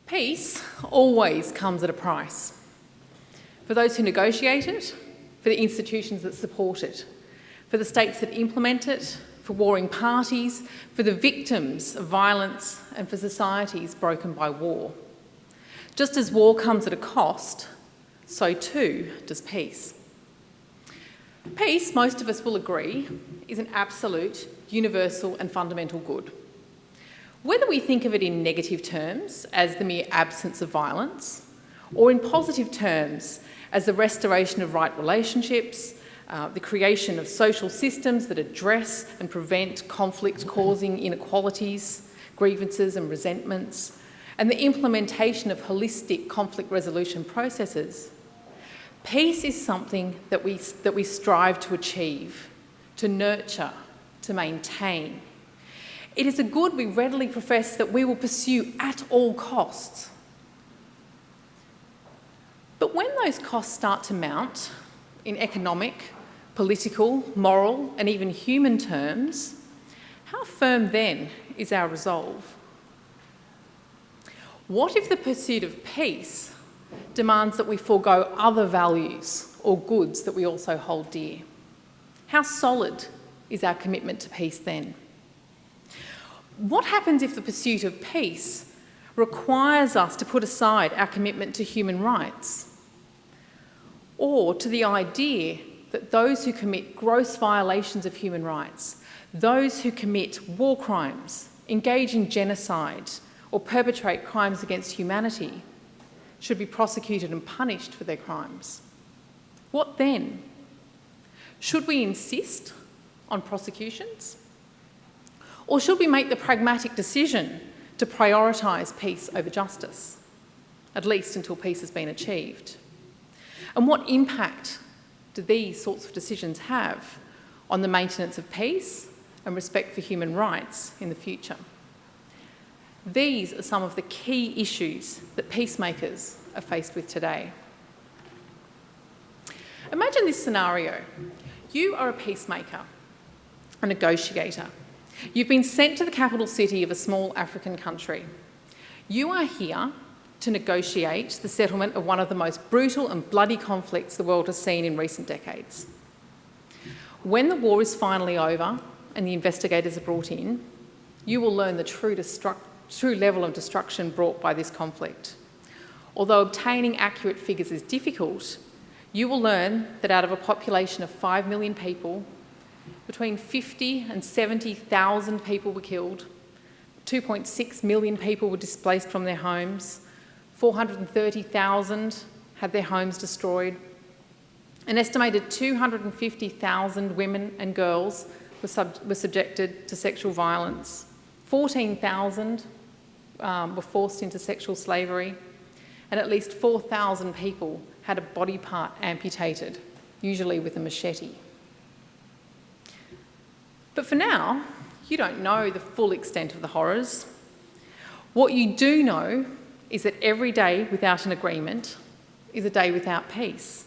Peace always comes at a price. For those who negotiate it, for the institutions that support it, for the states that implement it, for warring parties, for the victims of violence, and for societies broken by war. Just as war comes at a cost, so too does peace. Peace, most of us will agree, is an absolute, universal and fundamental good. Whether we think of it in negative terms, as the mere absence of violence, or in positive terms, as the restoration of right relationships, the creation of social systems that address and prevent conflict causing inequalities, grievances and resentments, and the implementation of holistic conflict resolution processes, peace is something that we strive to achieve, to nurture, to maintain. It is a good we readily profess that we will pursue at all costs. But when those costs start to mount in economic, political, moral, and even human terms, how firm then is our resolve? What if the pursuit of peace demands that we forego other values or goods that we also hold dear? How solid is our commitment to peace then? What happens if the pursuit of peace requires us to put aside our commitment to human rights, or to the idea that those who commit gross violations of human rights, those who commit war crimes, engage in genocide, or perpetrate crimes against humanity should be prosecuted and punished for their crimes? What then? Should we insist on prosecutions? Or should we make the pragmatic decision to prioritise peace over justice, at least until peace has been achieved? And what impact do these sorts of decisions have on the maintenance of peace and respect for human rights in the future? These are some of the key issues that peacemakers are faced with today. Imagine this scenario. You are a peacemaker, a negotiator. You've been sent to the capital city of a small African country. You are here to negotiate the settlement of one of the most brutal and bloody conflicts the world has seen in recent decades. When the war is finally over and the investigators are brought in, you will learn the true level of destruction brought by this conflict. Although obtaining accurate figures is difficult, you will learn that out of a population of 5 million people, between 50 and 70,000 people were killed, 2.6 million people were displaced from their homes, 430,000 had their homes destroyed, an estimated 250,000 women and girls were subjected to sexual violence, 14,000 were forced into sexual slavery, and at least 4,000 people had a body part amputated, usually with a machete. But for now, you don't know the full extent of the horrors. What you do know is that every day without an agreement is a day without peace.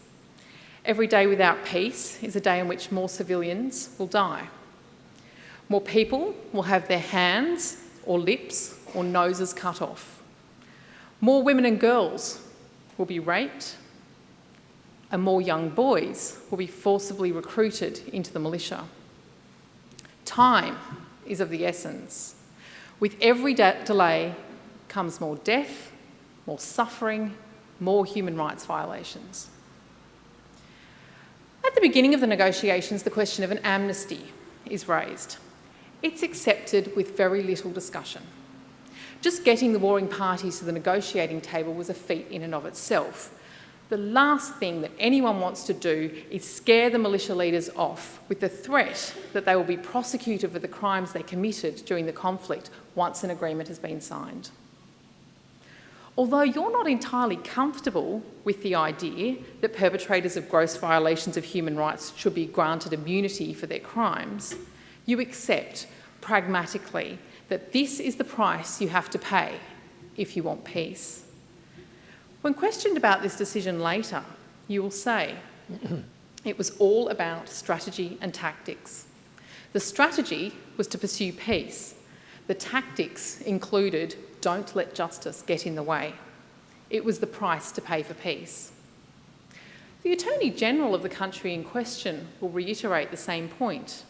Every day without peace is a day in which more civilians will die. More people will have their hands or lips or noses cut off. More women and girls will be raped, and more young boys will be forcibly recruited into the militia. Time is of the essence. With every delay comes more death, more suffering, more human rights violations. At the beginning of the negotiations, the question of an amnesty is raised. It's accepted with very little discussion. Just getting the warring parties to the negotiating table was a feat in and of itself. The last thing that anyone wants to do is scare the militia leaders off with the threat that they will be prosecuted for the crimes they committed during the conflict once an agreement has been signed. Although you're not entirely comfortable with the idea that perpetrators of gross violations of human rights should be granted immunity for their crimes, you accept pragmatically that this is the price you have to pay if you want peace. When questioned about this decision later, you will say, it was all about strategy and tactics. The strategy was to pursue peace. The tactics included don't let justice get in the way. It was the price to pay for peace. The Attorney General of the country in question will reiterate the same point.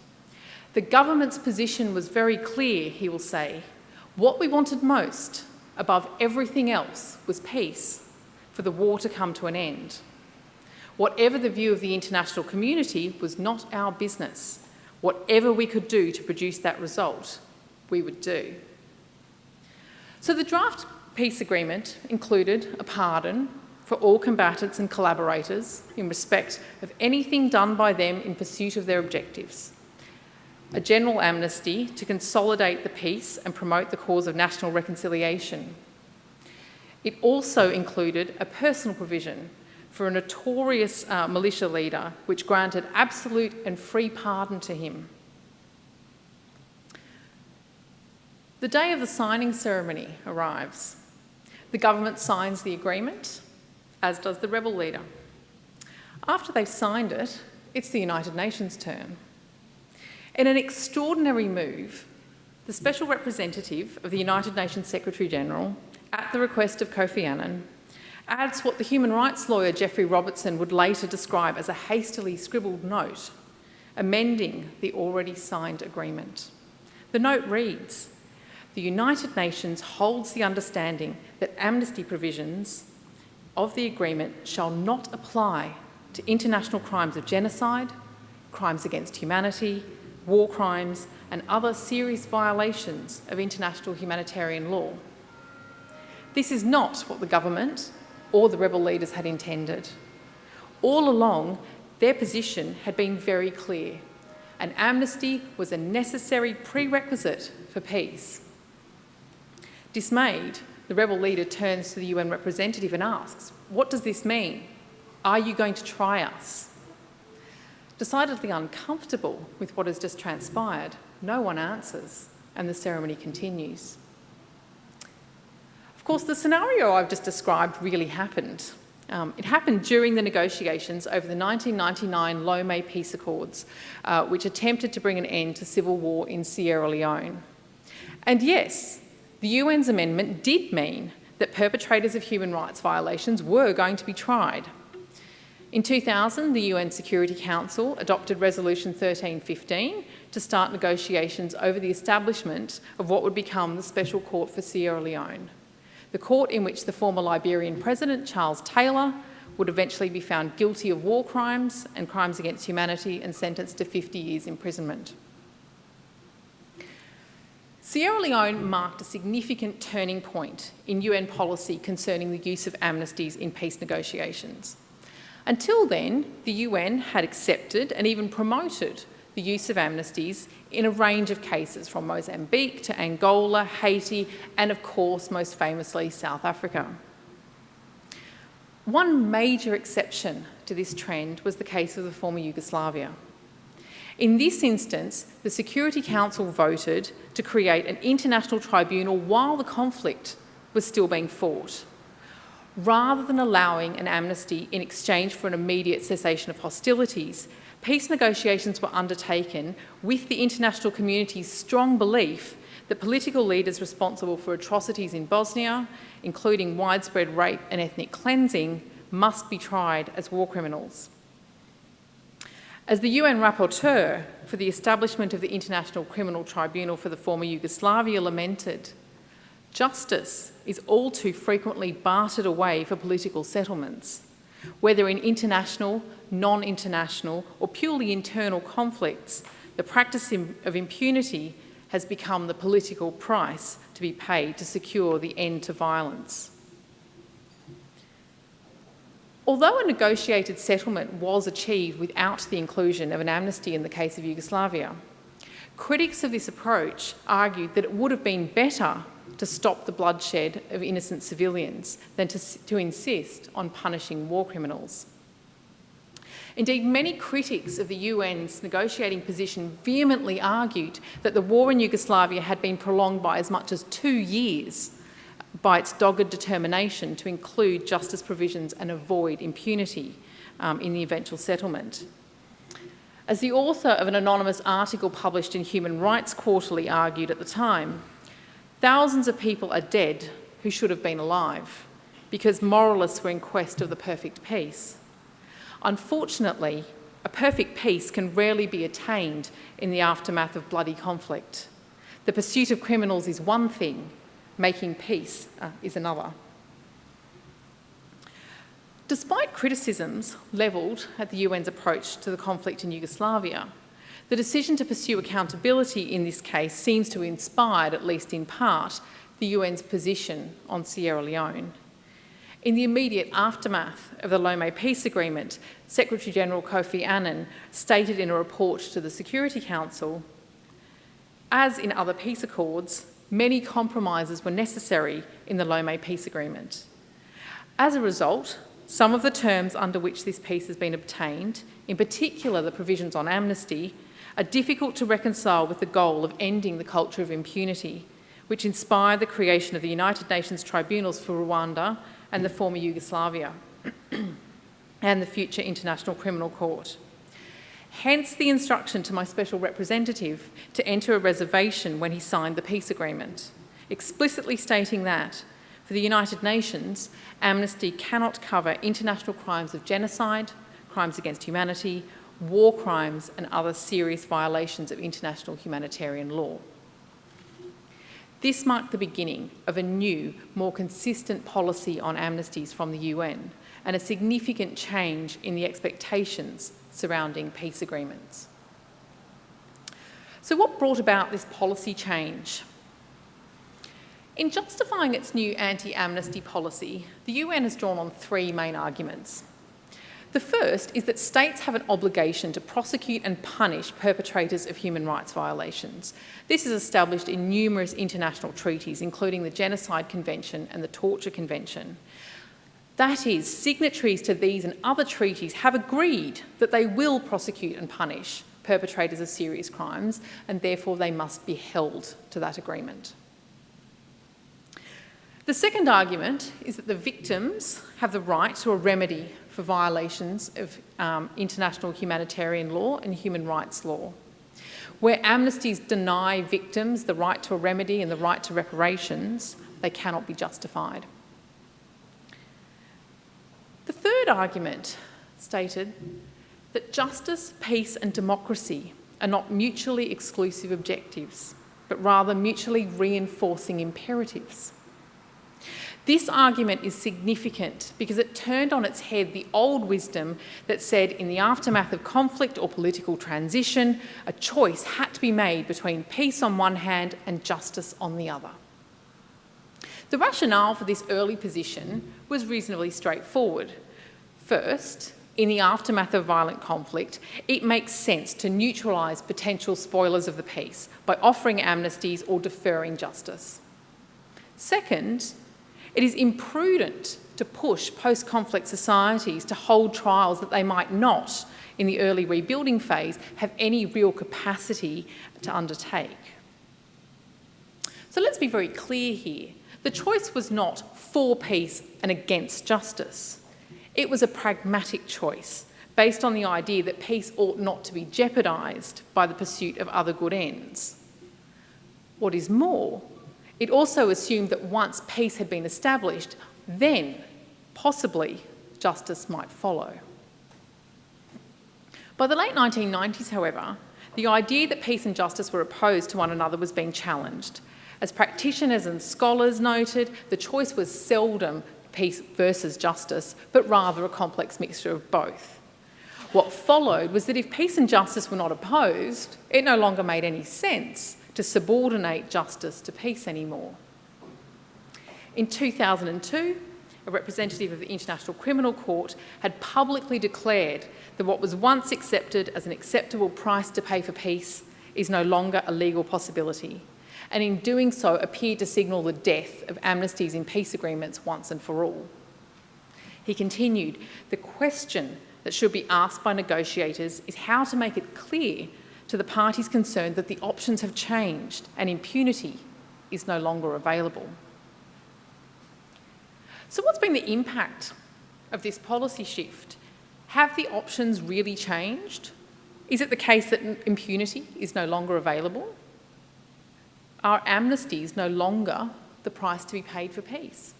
The government's position was very clear, he will say. What we wanted most, above everything else, was peace, for the war to come to an end. Whatever the view of the international community was not our business. Whatever we could do to produce that result, we would do. So the draft peace agreement included a pardon for all combatants and collaborators in respect of anything done by them in pursuit of their objectives, a general amnesty to consolidate the peace and promote the cause of national reconciliation. It also included a personal provision for a notorious militia leader, which granted absolute and free pardon to him. The day of the signing ceremony arrives. The government signs the agreement, as does the rebel leader. After they've signed it, it's the United Nations' turn. In an extraordinary move, the Special Representative of the United Nations Secretary-General, at the request of Kofi Annan, adds what the human rights lawyer Jeffery would later describe as a hastily scribbled note, amending the already signed agreement. The note reads, "The United Nations holds the understanding that amnesty provisions of the agreement shall not apply to international crimes of genocide, crimes against humanity, war crimes, and other serious violations of international humanitarian law." This is not what the government or the rebel leaders had intended. All along, their position had been very clear. An amnesty was a necessary prerequisite for peace. Dismayed, the rebel leader turns to the UN representative and asks, "What does this mean? Are you going to try us?" Decidedly uncomfortable with what has just transpired, no one answers, and the ceremony continues. Of course, the scenario I've just described really happened. It happened during the negotiations over the 1999 Lomé Peace Accords, which attempted to bring an end to civil war in Sierra Leone. And yes, the UN's amendment did mean that perpetrators of human rights violations were going to be tried. In 2000, the UN Security Council adopted Resolution 1315 to start negotiations over the establishment of what would become the Special Court for Sierra Leone, the court in which the former Liberian President, Charles Taylor, would eventually be found guilty of war crimes and crimes against humanity and sentenced to 50 years imprisonment. Sierra Leone marked a significant turning point in UN policy concerning the use of amnesties in peace negotiations. Until then, the UN had accepted and even promoted the use of amnesties in a range of cases, from Mozambique to Angola, Haiti, and of course, most famously, South Africa. One major exception to this trend was the case of the former Yugoslavia. In this instance, the Security Council voted to create an international tribunal while the conflict was still being fought. Rather than allowing an amnesty in exchange for an immediate cessation of hostilities, peace negotiations were undertaken with the international community's strong belief that political leaders responsible for atrocities in Bosnia, including widespread rape and ethnic cleansing, must be tried as war criminals. As the UN rapporteur for the establishment of the International Criminal Tribunal for the former Yugoslavia lamented, "Justice is all too frequently bartered away for political settlements, whether in international, non-international, or purely internal conflicts. The practice of impunity has become the political price to be paid to secure the end to violence." Although a negotiated settlement was achieved without the inclusion of an amnesty in the case of Yugoslavia, critics of this approach argued that it would have been better to stop the bloodshed of innocent civilians than to insist on punishing war criminals. Indeed, many critics of the UN's negotiating position vehemently argued that the war in Yugoslavia had been prolonged by as much as 2 years by its dogged determination to include justice provisions and avoid impunity in the eventual settlement. As the author of an anonymous article published in Human Rights Quarterly argued at the time, Thousands of people are dead who should have been alive because moralists were in quest of the perfect peace. Unfortunately, a perfect peace can rarely be attained in the aftermath of bloody conflict. The pursuit of criminals is one thing, making peace is another. Despite criticisms levelled at the UN's approach to the conflict in Yugoslavia, the decision to pursue accountability in this case seems to have inspired, at least in part, the UN's position on Sierra Leone. In the immediate aftermath of the Lome Peace Agreement, Secretary-General Kofi Annan stated in a report to the Security Council, as in other peace accords, many compromises were necessary in the Lome Peace Agreement. As a result, some of the terms under which this peace has been obtained, in particular the provisions on amnesty, are difficult to reconcile with the goal of ending the culture of impunity, which inspired the creation of the United Nations tribunals for Rwanda and the former Yugoslavia, and the future International Criminal Court. Hence the instruction to my special representative to enter a reservation when he signed the peace agreement, explicitly stating that, for the United Nations, amnesty cannot cover international crimes of genocide, crimes against humanity, war crimes and other serious violations of international humanitarian law. This marked the beginning of a new, more consistent policy on amnesties from the UN and a significant change in the expectations surrounding peace agreements. So what brought about this policy change? In justifying its new anti-amnesty policy, the UN has drawn on three main arguments. The first is that states have an obligation to prosecute and punish perpetrators of human rights violations. This is established in numerous international treaties, including the Genocide Convention and the Torture Convention. That is, signatories to these and other treaties have agreed that they will prosecute and punish perpetrators of serious crimes, and therefore they must be held to that agreement. The second argument is that the victims have the right to a remedy for violations of international humanitarian law and human rights law. Where amnesties deny victims the right to a remedy and the right to reparations, they cannot be justified. The third argument stated that justice, peace and democracy are not mutually exclusive objectives, but rather mutually reinforcing imperatives. This argument is significant because it turned on its head the old wisdom that said in the aftermath of conflict or political transition, a choice had to be made between peace on one hand and justice on the other. The rationale for this early position was reasonably straightforward. First, in the aftermath of violent conflict, it makes sense to neutralise potential spoilers of the peace by offering amnesties or deferring justice. Second, it is imprudent to push post-conflict societies to hold trials that they might not, in the early rebuilding phase, have any real capacity to undertake. So let's be very clear here. The choice was not for peace and against justice. It was a pragmatic choice based on the idea that peace ought not to be jeopardised by the pursuit of other good ends. What is more, it also assumed that once peace had been established, then, possibly, justice might follow. By the late 1990s, however, the idea that peace and justice were opposed to one another was being challenged. As practitioners and scholars noted, the choice was seldom peace versus justice, but rather a complex mixture of both. What followed was that if peace and justice were not opposed, it no longer made any sense to subordinate justice to peace anymore. In 2002, a representative of the International Criminal Court had publicly declared that what was once accepted as an acceptable price to pay for peace is no longer a legal possibility, and in doing so appeared to signal the death of amnesties in peace agreements once and for all. He continued, the question that should be asked by negotiators is how to make it clear to the parties concerned that the options have changed and impunity is no longer available. So what's been the impact of this policy shift? Have the options really changed? Is it the case that impunity is no longer available? Are amnesties no longer the price to be paid for peace?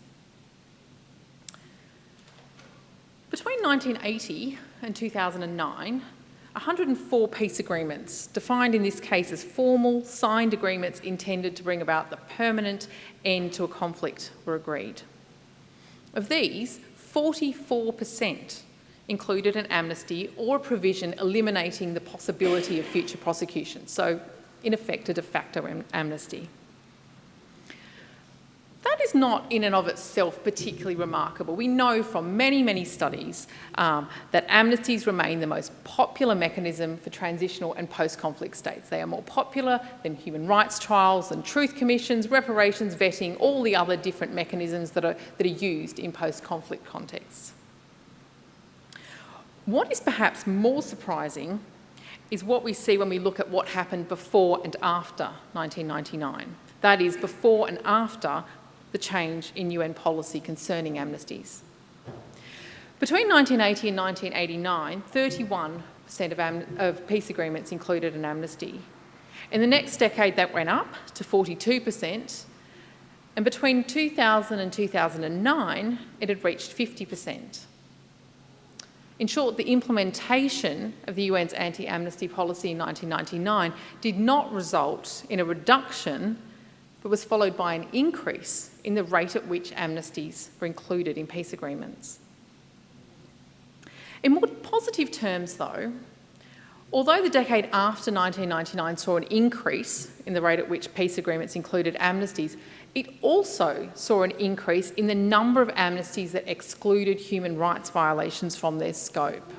Between 1980 and 2009, 104 peace agreements, defined in this case as formal, signed agreements intended to bring about the permanent end to a conflict, were agreed. Of these, 44% included an amnesty or a provision eliminating the possibility of future prosecution, so in effect a de facto amnesty. That is not in and of itself particularly remarkable. We know from many, many studies that amnesties remain the most popular mechanism for transitional and post-conflict states. They are more popular than human rights trials and truth commissions, reparations, vetting, all the other different mechanisms that are used in post-conflict contexts. What is perhaps more surprising is what we see when we look at what happened before and after 1999. That is, before and after the change in UN policy concerning amnesties. Between 1980 and 1989, 31% of peace agreements included an amnesty. In the next decade, that went up to 42%, and between 2000 and 2009, it had reached 50%. In short, the implementation of the UN's anti-amnesty policy in 1999 did not result in a reduction, but was followed by an increase in the rate at which amnesties were included in peace agreements. In more positive terms, though, although the decade after 1999 saw an increase in the rate at which peace agreements included amnesties, it also saw an increase in the number of amnesties that excluded human rights violations from their scope.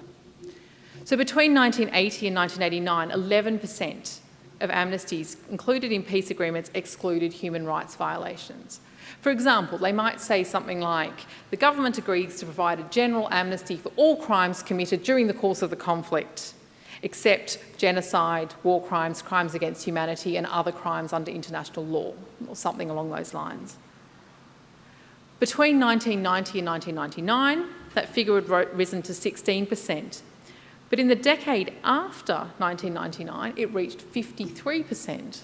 So between 1980 and 1989, 11% of amnesties included in peace agreements excluded human rights violations. For example, they might say something like, the government agrees to provide a general amnesty for all crimes committed during the course of the conflict, except genocide, war crimes, crimes against humanity and other crimes under international law, or something along those lines. Between 1990 and 1999, that figure had risen to 16%. But in the decade after 1999, it reached 53%.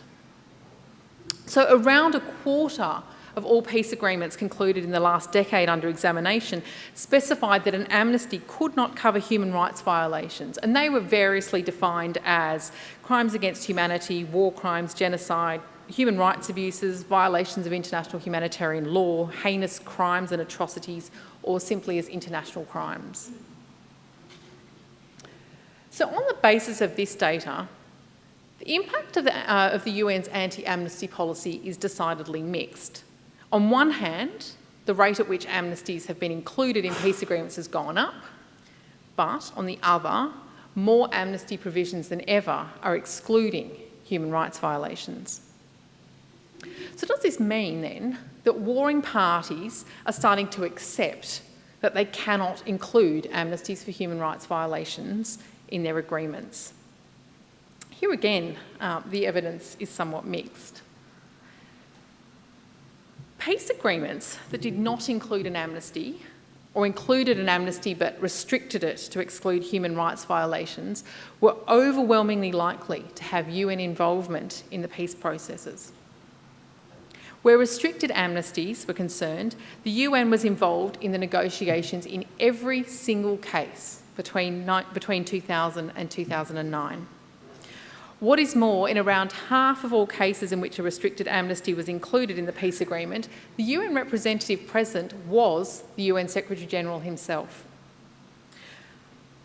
So around a quarter of all peace agreements concluded in the last decade under examination specified that an amnesty could not cover human rights violations, and they were variously defined as crimes against humanity, war crimes, genocide, human rights abuses, violations of international humanitarian law, heinous crimes and atrocities, or simply as international crimes. So on the basis of this data, the impact of the UN's anti-amnesty policy is decidedly mixed. On one hand, the rate at which amnesties have been included in peace agreements has gone up, but on the other, more amnesty provisions than ever are excluding human rights violations. So does this mean then that warring parties are starting to accept that they cannot include amnesties for human rights violations in their agreements? Here again, the evidence is somewhat mixed. Peace agreements that did not include an amnesty, or included an amnesty but restricted it to exclude human rights violations, were overwhelmingly likely to have UN involvement in the peace processes. Where restricted amnesties were concerned, the UN was involved in the negotiations in every single case between 2000 and 2009. What is more, in around half of all cases in which a restricted amnesty was included in the peace agreement, the UN representative present was the UN Secretary-General himself.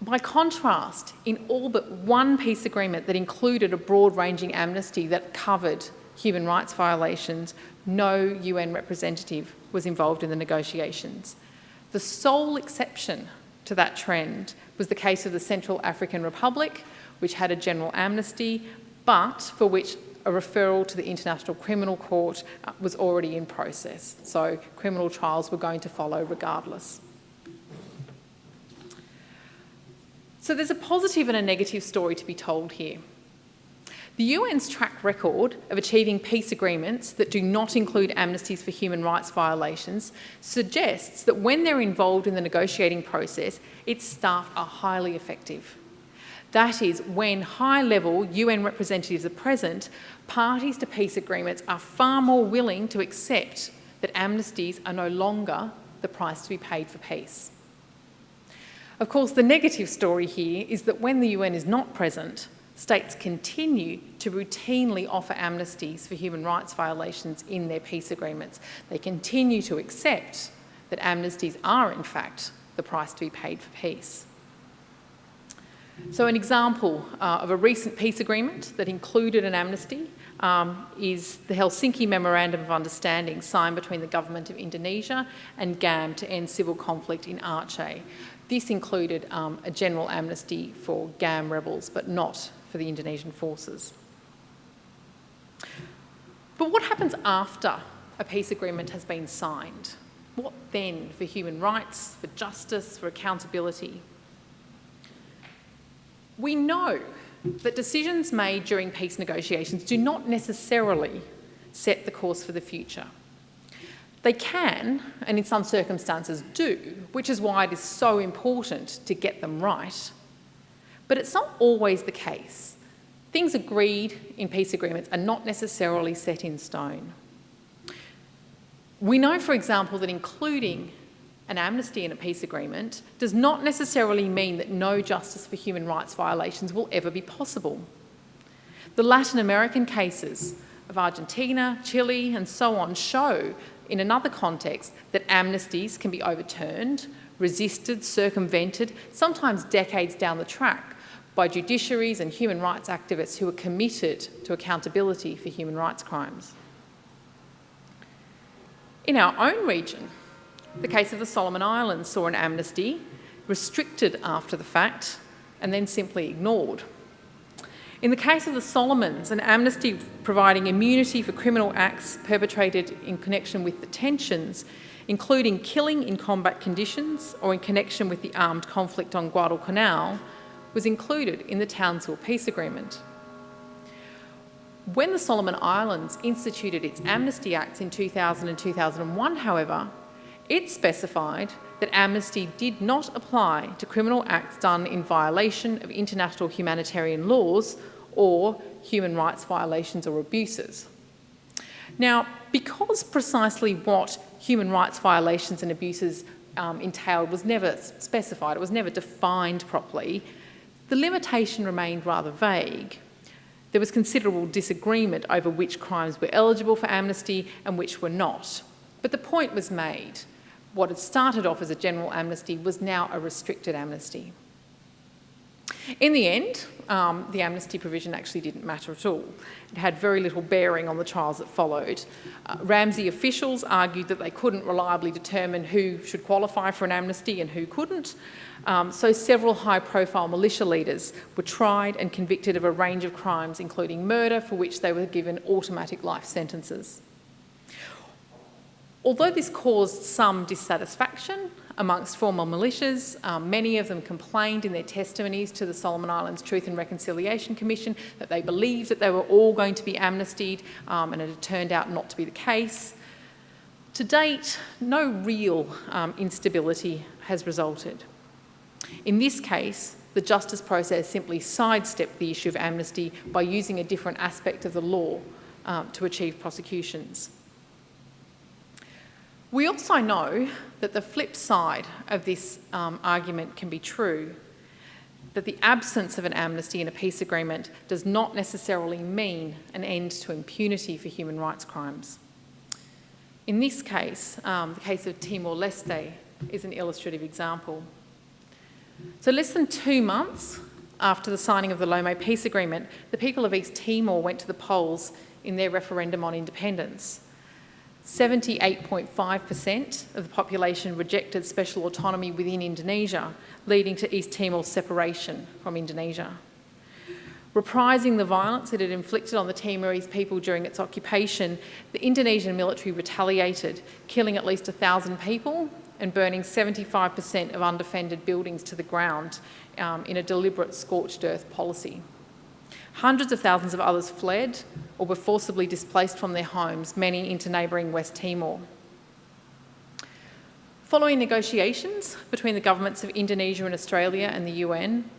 By contrast, in all but one peace agreement that included a broad-ranging amnesty that covered human rights violations, no UN representative was involved in the negotiations. The sole exception to that trend was the case of the Central African Republic, which had a general amnesty, but for which a referral to the International Criminal Court was already in process. So criminal trials were going to follow regardless. So there's a positive and a negative story to be told here. The UN's track record of achieving peace agreements that do not include amnesties for human rights violations suggests that when they're involved in the negotiating process, its staff are highly effective. That is, when high-level UN representatives are present, parties to peace agreements are far more willing to accept that amnesties are no longer the price to be paid for peace. Of course, the negative story here is that when the UN is not present, states continue to routinely offer amnesties for human rights violations in their peace agreements. They continue to accept that amnesties are, in fact, the price to be paid for peace. So an example of a recent peace agreement that included an amnesty is the Helsinki Memorandum of Understanding signed between the government of Indonesia and GAM to end civil conflict in Aceh. This included a general amnesty for GAM rebels, but not for the Indonesian forces. But what happens after a peace agreement has been signed? What then for human rights, for justice, for accountability? We know that decisions made during peace negotiations do not necessarily set the course for the future. They can, and in some circumstances do, which is why it is so important to get them right. But it's not always the case. Things agreed in peace agreements are not necessarily set in stone. We know, for example, that including an amnesty in a peace agreement does not necessarily mean that no justice for human rights violations will ever be possible. The Latin American cases of Argentina, Chile, and so on show, in another context, that amnesties can be overturned, resisted, circumvented, sometimes decades down the track, by judiciaries and human rights activists who are committed to accountability for human rights crimes. In our own region, the case of the Solomon Islands saw an amnesty restricted after the fact and then simply ignored. In the case of the Solomons, an amnesty providing immunity for criminal acts perpetrated in connection with the tensions, including killing in combat conditions or in connection with the armed conflict on Guadalcanal, was included in the Townsville Peace Agreement. When the Solomon Islands instituted its Amnesty Acts in 2000 and 2001, however, it specified that amnesty did not apply to criminal acts done in violation of international humanitarian laws or human rights violations or abuses. Now, because precisely what human rights violations and abuses entailed was never specified, it was never defined properly, the limitation remained rather vague. There was considerable disagreement over which crimes were eligible for amnesty and which were not. But the point was made. What had started off as a general amnesty was now a restricted amnesty. In the end, the amnesty provision actually didn't matter at all. It had very little bearing on the trials that followed. Ramsey officials argued that they couldn't reliably determine who should qualify for an amnesty and who couldn't. So several high-profile militia leaders were tried and convicted of a range of crimes, including murder, for which they were given automatic life sentences. Although this caused some dissatisfaction amongst former militias, many of them complained in their testimonies to the Solomon Islands Truth and Reconciliation Commission that they believed that they were all going to be amnestied, and it had turned out not to be the case. To date, no real instability has resulted. In this case, the justice process simply sidestepped the issue of amnesty by using a different aspect of the law to achieve prosecutions. We also know that the flip side of this argument can be true, that the absence of an amnesty in a peace agreement does not necessarily mean an end to impunity for human rights crimes. In this case, the case of Timor-Leste is an illustrative example. So less than 2 months after the signing of the Lome Peace Agreement, the people of East Timor went to the polls in their referendum on independence. 78.5% of the population rejected special autonomy within Indonesia, leading to East Timor's separation from Indonesia. Reprising the violence it had inflicted on the Timorese people during its occupation, the Indonesian military retaliated, killing at least 1,000 people and burning 75% of undefended buildings to the ground in a deliberate scorched earth policy. Hundreds of thousands of others fled or were forcibly displaced from their homes, many into neighbouring West Timor. Following negotiations between the governments of Indonesia and Australia and the UN,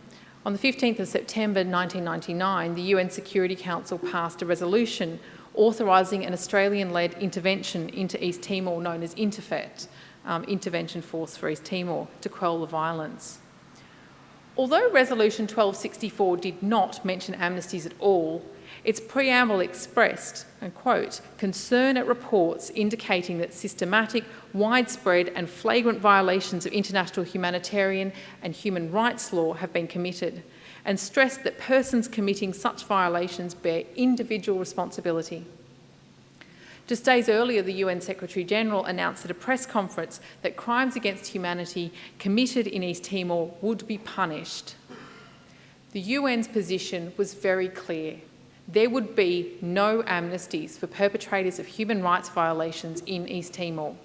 On the 15th of September 1999, the UN Security Council passed a resolution authorising an Australian-led intervention into East Timor known as INTERFET, Intervention Force for East Timor, to quell the violence. Although Resolution 1264 did not mention amnesties at all, its preamble expressed, and quote, concern at reports indicating that systematic, widespread and flagrant violations of international humanitarian and human rights law have been committed, and stressed that persons committing such violations bear individual responsibility. Just days earlier, the UN Secretary-General announced at a press conference that crimes against humanity committed in East Timor would be punished. The UN's position was very clear. There would be no amnesties for perpetrators of human rights violations in East Timor.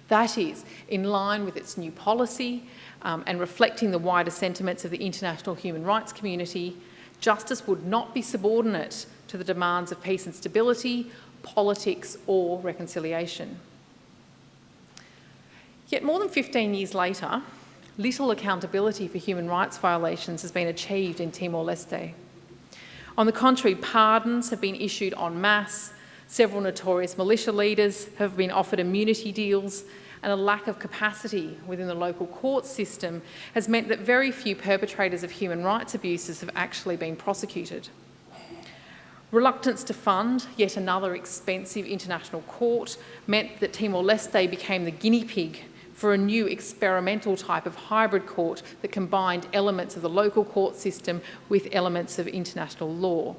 That is, in line with its new policy and reflecting the wider sentiments of the international human rights community, justice would not be subordinate to the demands of peace and stability, politics or reconciliation. Yet more than 15 years later, little accountability for human rights violations has been achieved in Timor-Leste. On the contrary, pardons have been issued en masse, several notorious militia leaders have been offered immunity deals, and a lack of capacity within the local court system has meant that very few perpetrators of human rights abuses have actually been prosecuted. Reluctance to fund yet another expensive international court meant that Timor-Leste became the guinea pig for a new experimental type of hybrid court that combined elements of the local court system with elements of international law.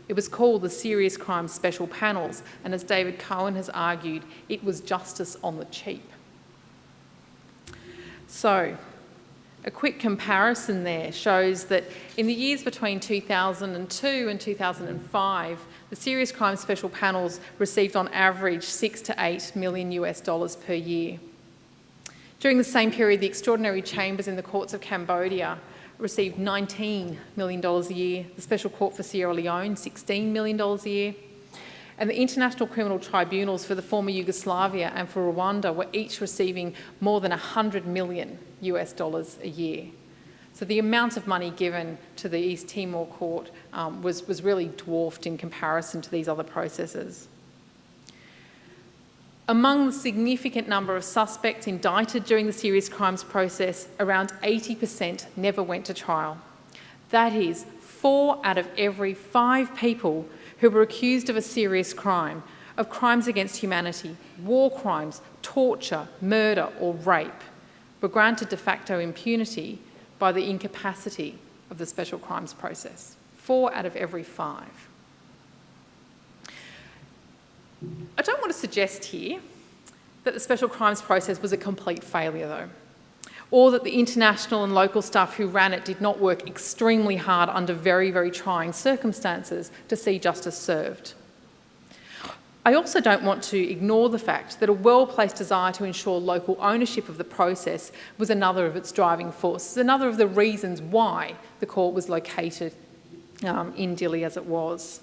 It was called the Serious Crimes Special Panels, and as David Cohen has argued, it was justice on the cheap. So, a quick comparison there shows that in the years between 2002 and 2005, the Serious Crimes Special Panels received on average $6 to $8 million per year. During the same period, the Extraordinary Chambers in the Courts of Cambodia received $19 million a year, the Special Court for Sierra Leone, $16 million a year, and the International Criminal Tribunals for the former Yugoslavia and for Rwanda were each receiving more than $100 million a year. So the amount of money given to the East Timor court was really dwarfed in comparison to these other processes. Among the significant number of suspects indicted during the serious crimes process, around 80% never went to trial. That is, 4 out of every 5 people who were accused of a serious crime, of crimes against humanity, war crimes, torture, murder or rape, were granted de facto impunity by the incapacity of the special crimes process. 4 out of every 5. I don't want to suggest here that the special crimes process was a complete failure though, or that the international and local staff who ran it did not work extremely hard under very, very trying circumstances to see justice served. I also don't want to ignore the fact that a well-placed desire to ensure local ownership of the process was another of its driving forces, another of the reasons why the court was located in Dili as it was.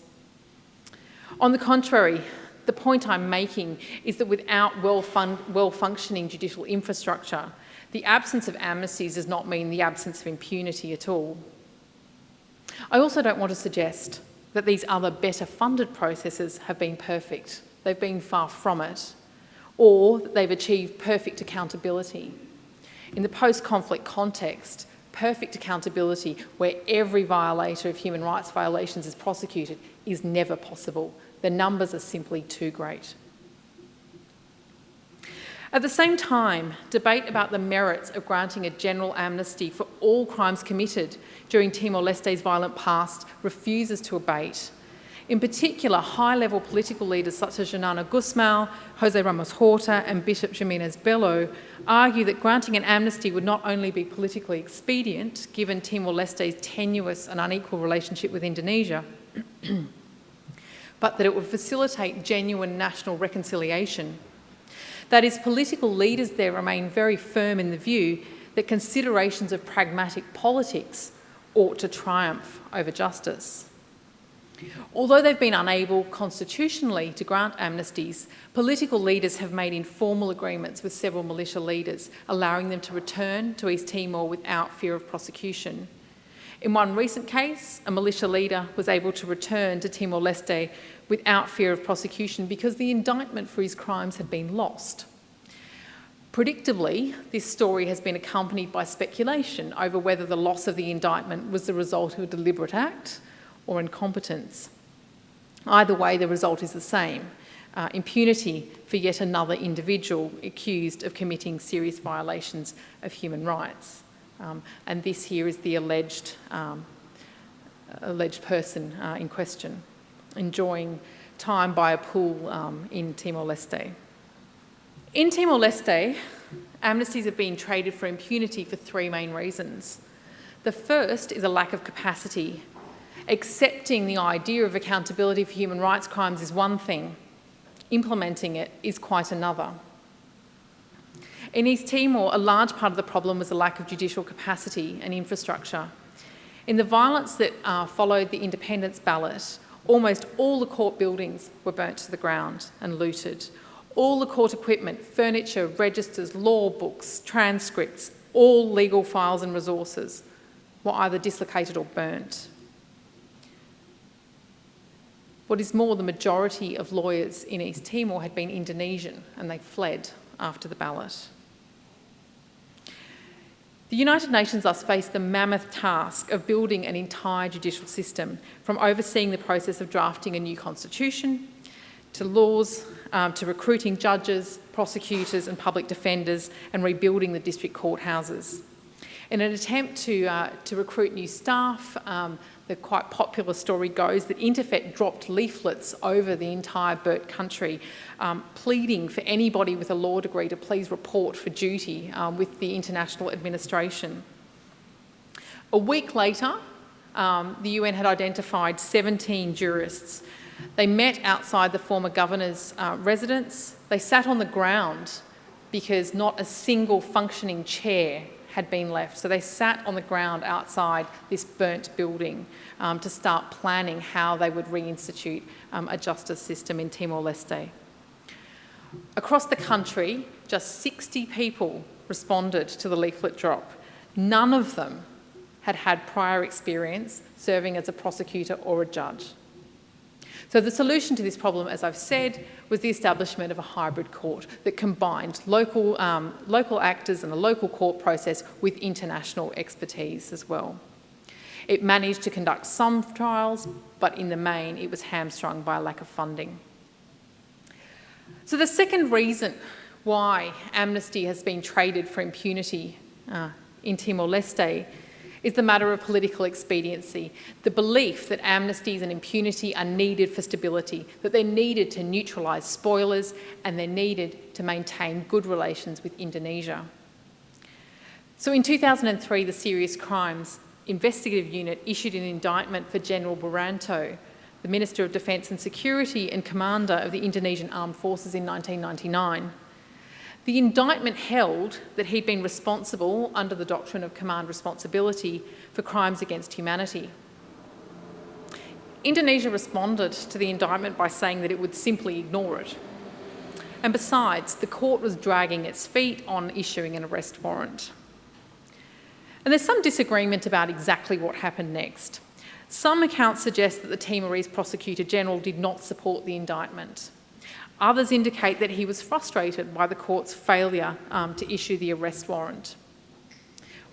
On the contrary, the point I'm making is that without well-functioning judicial infrastructure, the absence of amnesties does not mean the absence of impunity at all. I also don't want to suggest that these other better funded processes have been perfect. They've been far from it, or that they've achieved perfect accountability. In the post-conflict context, perfect accountability where every violator of human rights violations is prosecuted is never possible. The numbers are simply too great. At the same time, debate about the merits of granting a general amnesty for all crimes committed during Timor-Leste's violent past refuses to abate. In particular, high-level political leaders such as Xanana Gusmão, Jose Ramos-Horta and Bishop Jimenez Bello argue that granting an amnesty would not only be politically expedient, given Timor-Leste's tenuous and unequal relationship with Indonesia, but that it would facilitate genuine national reconciliation. That is, political leaders there remain very firm in the view that considerations of pragmatic politics ought to triumph over justice. Although they've been unable constitutionally to grant amnesties, political leaders have made informal agreements with several militia leaders, allowing them to return to East Timor without fear of prosecution. In one recent case, a militia leader was able to return to Timor-Leste without fear of prosecution because the indictment for his crimes had been lost. Predictably, this story has been accompanied by speculation over whether the loss of the indictment was the result of a deliberate act or incompetence. Either way, the result is the same: impunity for yet another individual accused of committing serious violations of human rights. And this here is the alleged person in question, enjoying time by a pool in Timor-Leste. In Timor-Leste, amnesties have been traded for impunity for three main reasons. The first is a lack of capacity. Accepting the idea of accountability for human rights crimes is one thing. Implementing it is quite another. In East Timor, a large part of the problem was a lack of judicial capacity and infrastructure. In the violence that followed the independence ballot, almost all the court buildings were burnt to the ground and looted. All the court equipment, furniture, registers, law books, transcripts, all legal files and resources were either dislocated or burnt. What is more, the majority of lawyers in East Timor had been Indonesian and they fled after the ballot. The United Nations thus faced the mammoth task of building an entire judicial system, from overseeing the process of drafting a new constitution, to laws, to recruiting judges, prosecutors and public defenders, and rebuilding the district courthouses. In an attempt to recruit new staff, the quite popular story goes that Interfet dropped leaflets over the entire Burt country, pleading for anybody with a law degree to please report for duty with the international administration. A week later, the UN had identified 17 jurists. They met outside the former governor's residence. They sat on the ground because not a single functioning chair had been left. So they sat on the ground outside this burnt building to start planning how they would reinstitute a justice system in Timor-Leste. Across the country, just 60 people responded to the leaflet drop. None of them had had prior experience serving as a prosecutor or a judge. So the solution to this problem, as I've said, was the establishment of a hybrid court that combined local actors and a local court process with international expertise as well. It managed to conduct some trials, but in the main, it was hamstrung by a lack of funding. So the second reason why amnesty has been traded for impunity in Timor-Leste is the matter of political expediency, the belief that amnesties and impunity are needed for stability, that they're needed to neutralise spoilers, and they're needed to maintain good relations with Indonesia. So in 2003, the Serious Crimes Investigative Unit issued an indictment for General Wiranto, the Minister of Defence and Security and Commander of the Indonesian Armed Forces in 1999. The indictment held that he'd been responsible under the doctrine of command responsibility for crimes against humanity. Indonesia responded to the indictment by saying that it would simply ignore it. And besides, the court was dragging its feet on issuing an arrest warrant. And there's some disagreement about exactly what happened next. Some accounts suggest that the Timorese Prosecutor General did not support the indictment. Others indicate that he was frustrated by the court's failure to issue the arrest warrant.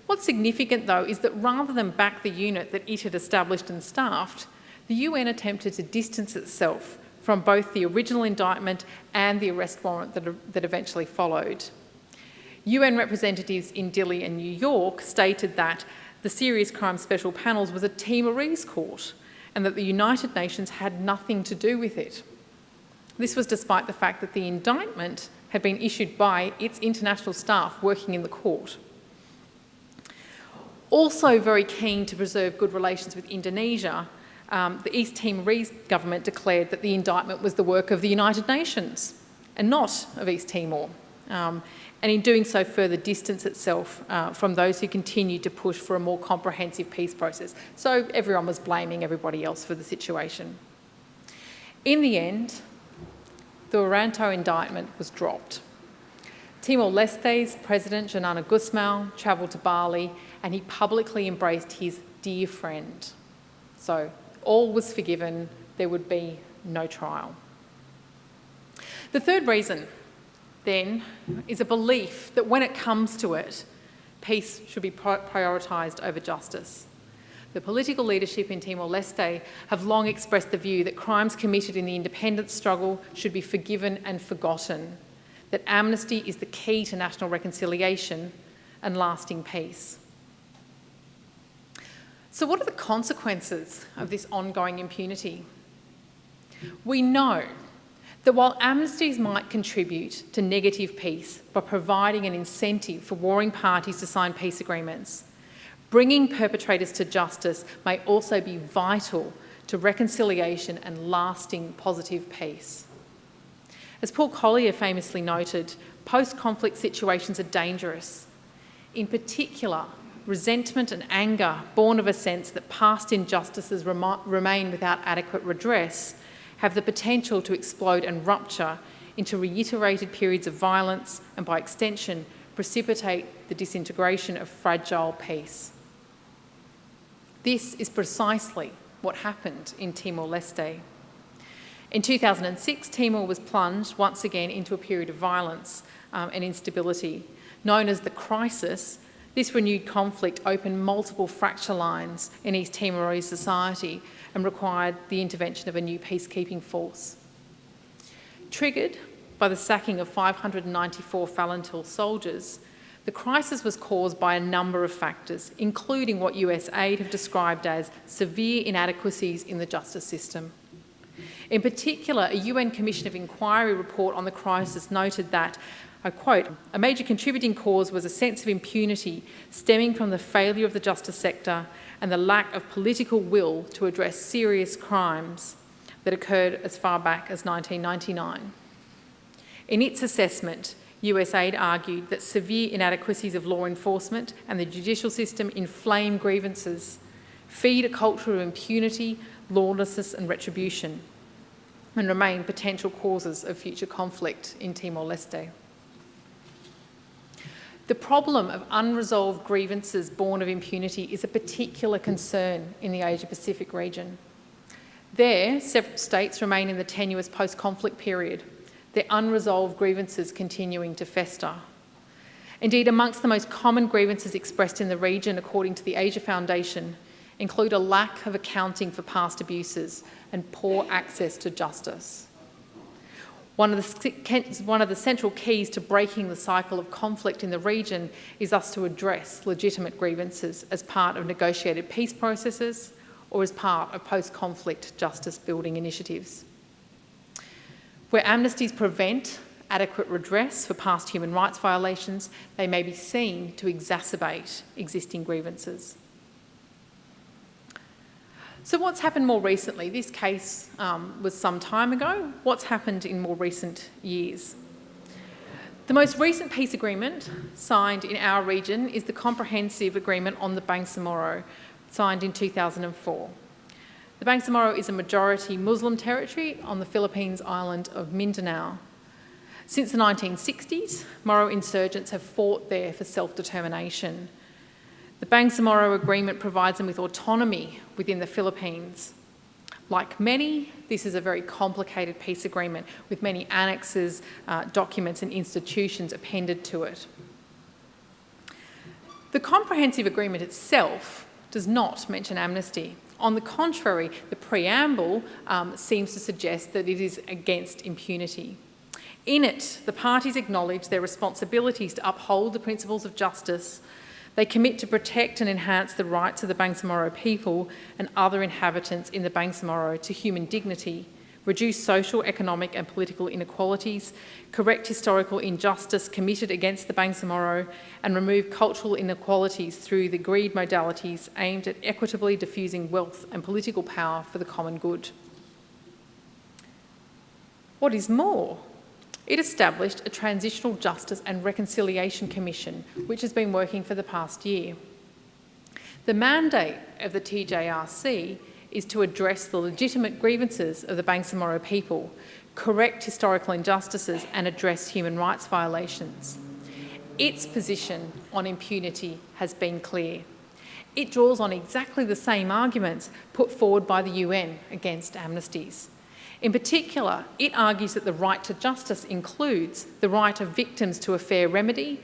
What's significant, though, is that rather than back the unit that it had established and staffed, the UN attempted to distance itself from both the original indictment and the arrest warrant that eventually followed. UN representatives in Dili and New York stated that the Serious Crimes Special Panels was a Timorese court and that the United Nations had nothing to do with it. This was despite the fact that the indictment had been issued by its international staff working in the court. Also very keen to preserve good relations with Indonesia, the East Timorese government declared that the indictment was the work of the United Nations and not of East Timor. And in doing so, further distance itself from those who continued to push for a more comprehensive peace process. So everyone was blaming everybody else for the situation. In the end, the Wiranto indictment was dropped. Timor-Leste's President, Janana Gusmao, travelled to Bali and he publicly embraced his dear friend. So all was forgiven, there would be no trial. The third reason, then, is a belief that when it comes to it, peace should be prioritised over justice. The political leadership in Timor-Leste have long expressed the view that crimes committed in the independence struggle should be forgiven and forgotten, that amnesty is the key to national reconciliation and lasting peace. So what are the consequences of this ongoing impunity? We know that while amnesties might contribute to negative peace by providing an incentive for warring parties to sign peace agreements, bringing perpetrators to justice may also be vital to reconciliation and lasting positive peace. As Paul Collier famously noted, post-conflict situations are dangerous. In particular, resentment and anger born of a sense that past injustices remain without adequate redress have the potential to explode and rupture into reiterated periods of violence and, by extension, precipitate the disintegration of fragile peace. This is precisely what happened in Timor-Leste. In 2006, Timor was plunged once again into a period of violence and instability. Known as the Crisis, this renewed conflict opened multiple fracture lines in East Timorese society and required the intervention of a new peacekeeping force. Triggered by the sacking of 594 Falintil soldiers, the crisis was caused by a number of factors, including what US aid have described as severe inadequacies in the justice system. In particular, a UN Commission of Inquiry report on the crisis noted that, I quote, "A major contributing cause was a sense of impunity stemming from the failure of the justice sector and the lack of political will to address serious crimes that occurred as far back as 1999. In its assessment, USAID argued that severe inadequacies of law enforcement and the judicial system inflame grievances, feed a culture of impunity, lawlessness and retribution, and remain potential causes of future conflict in Timor-Leste. The problem of unresolved grievances born of impunity is a particular concern in the Asia-Pacific region. There, several states remain in the tenuous post-conflict period, their unresolved grievances continuing to fester. Indeed, amongst the most common grievances expressed in the region, according to the Asia Foundation, include a lack of accounting for past abuses and poor access to justice. One of the central keys to breaking the cycle of conflict in the region is thus to address legitimate grievances as part of negotiated peace processes or as part of post-conflict justice building initiatives. Where amnesties prevent adequate redress for past human rights violations, they may be seen to exacerbate existing grievances. So what's happened more recently? This case was some time ago. What's happened in more recent years? The most recent peace agreement signed in our region is the Comprehensive Agreement on the Bangsamoro, signed in 2004. The Bangsamoro is a majority Muslim territory on the Philippines island of Mindanao. Since the 1960s, Moro insurgents have fought there for self-determination. The Bangsamoro Agreement provides them with autonomy within the Philippines. Like many, this is a very complicated peace agreement with many annexes, documents and institutions appended to it. The Comprehensive Agreement itself does not mention amnesty. On the contrary, the preamble seems to suggest that it is against impunity. In it, the parties acknowledge their responsibilities to uphold the principles of justice. They commit to protect and enhance the rights of the Bangsamoro people and other inhabitants in the Bangsamoro to human dignity, reduce social, economic and political inequalities, correct historical injustice committed against the Bangsamoro, and remove cultural inequalities through the agreed modalities aimed at equitably diffusing wealth and political power for the common good. What is more, it established a Transitional Justice and Reconciliation Commission, which has been working for the past year. The mandate of the TJRC is to address the legitimate grievances of the Bangsamoro people, correct historical injustices and address human rights violations. Its position on impunity has been clear. It draws on exactly the same arguments put forward by the UN against amnesties. In particular, it argues that the right to justice includes the right of victims to a fair remedy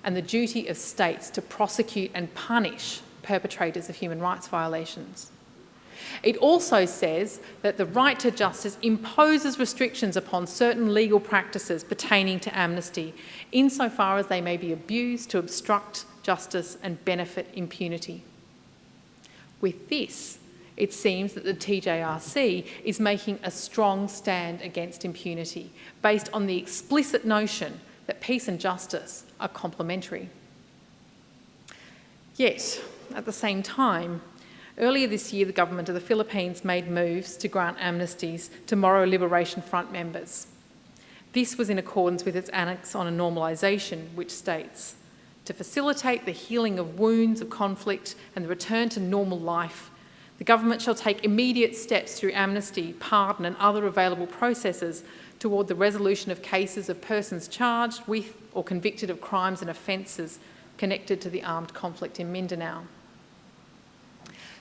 and the duty of states to prosecute and punish perpetrators of human rights violations. It also says that the right to justice imposes restrictions upon certain legal practices pertaining to amnesty, insofar as they may be abused to obstruct justice and benefit impunity. With this, it seems that the TJRC is making a strong stand against impunity, based on the explicit notion that peace and justice are complementary. Yet, at the same time, earlier this year, the government of the Philippines made moves to grant amnesties to Moro Liberation Front members. This was in accordance with its Annex on a Normalization, which states, to facilitate the healing of wounds of conflict and the return to normal life, the government shall take immediate steps through amnesty, pardon and other available processes toward the resolution of cases of persons charged with or convicted of crimes and offences connected to the armed conflict in Mindanao.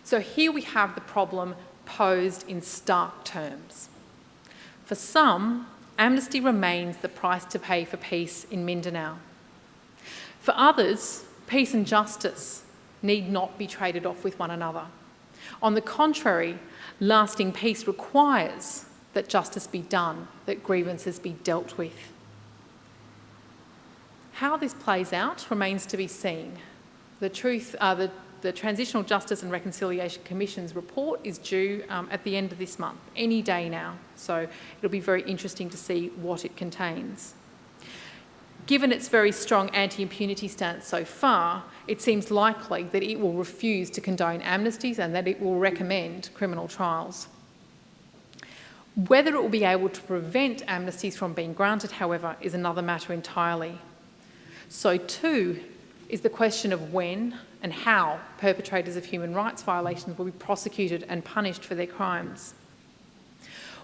So here we have the problem posed in stark terms. For some, amnesty remains the price to pay for peace in Mindanao. For others, peace and justice need not be traded off with one another. On the contrary, lasting peace requires that justice be done, that grievances be dealt with. How this plays out remains to be seen. The Transitional Justice and Reconciliation Commission's report is due at the end of this month, any day now, so it'll be very interesting to see what it contains. Given its very strong anti-impunity stance so far, it seems likely that it will refuse to condone amnesties and that it will recommend criminal trials. Whether it will be able to prevent amnesties from being granted, however, is another matter entirely. So too is the question of when and how perpetrators of human rights violations will be prosecuted and punished for their crimes.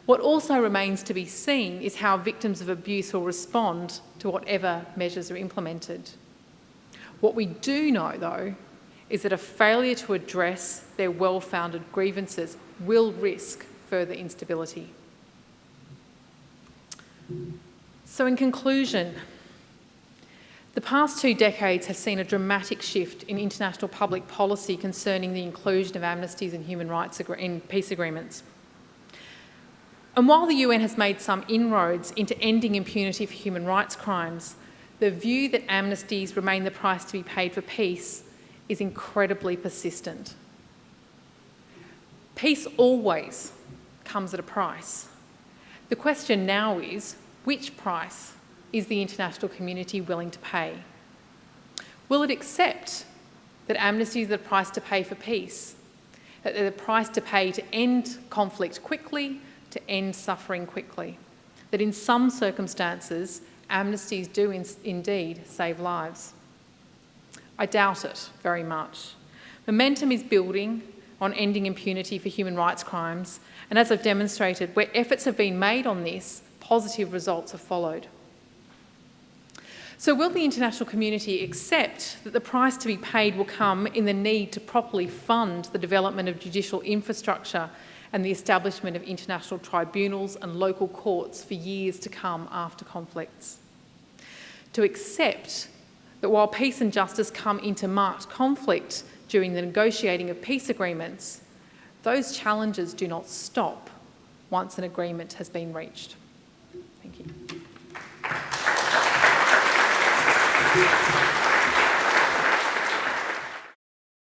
What also remains to be seen is how victims of abuse will respond to whatever measures are implemented. What we do know, though, is that a failure to address their well-founded grievances will risk further instability. So in conclusion, the past 2 decades have seen a dramatic shift in international public policy concerning the inclusion of amnesties and human rights in peace agreements. And while the UN has made some inroads into ending impunity for human rights crimes, the view that amnesties remain the price to be paid for peace is incredibly persistent. Peace always comes at a price. The question now is, which price is the international community willing to pay? Will it accept that amnesties are the price to pay for peace, that they're the price to pay to end conflict quickly, to end suffering quickly, that in some circumstances, amnesties do indeed save lives? I doubt it very much. Momentum is building on ending impunity for human rights crimes, and as I've demonstrated, where efforts have been made on this, positive results have followed. So will the international community accept that the price to be paid will come in the need to properly fund the development of judicial infrastructure and the establishment of international tribunals and local courts for years to come after conflicts? To accept that while peace and justice come into marked conflict during the negotiating of peace agreements, those challenges do not stop once an agreement has been reached. Thank you.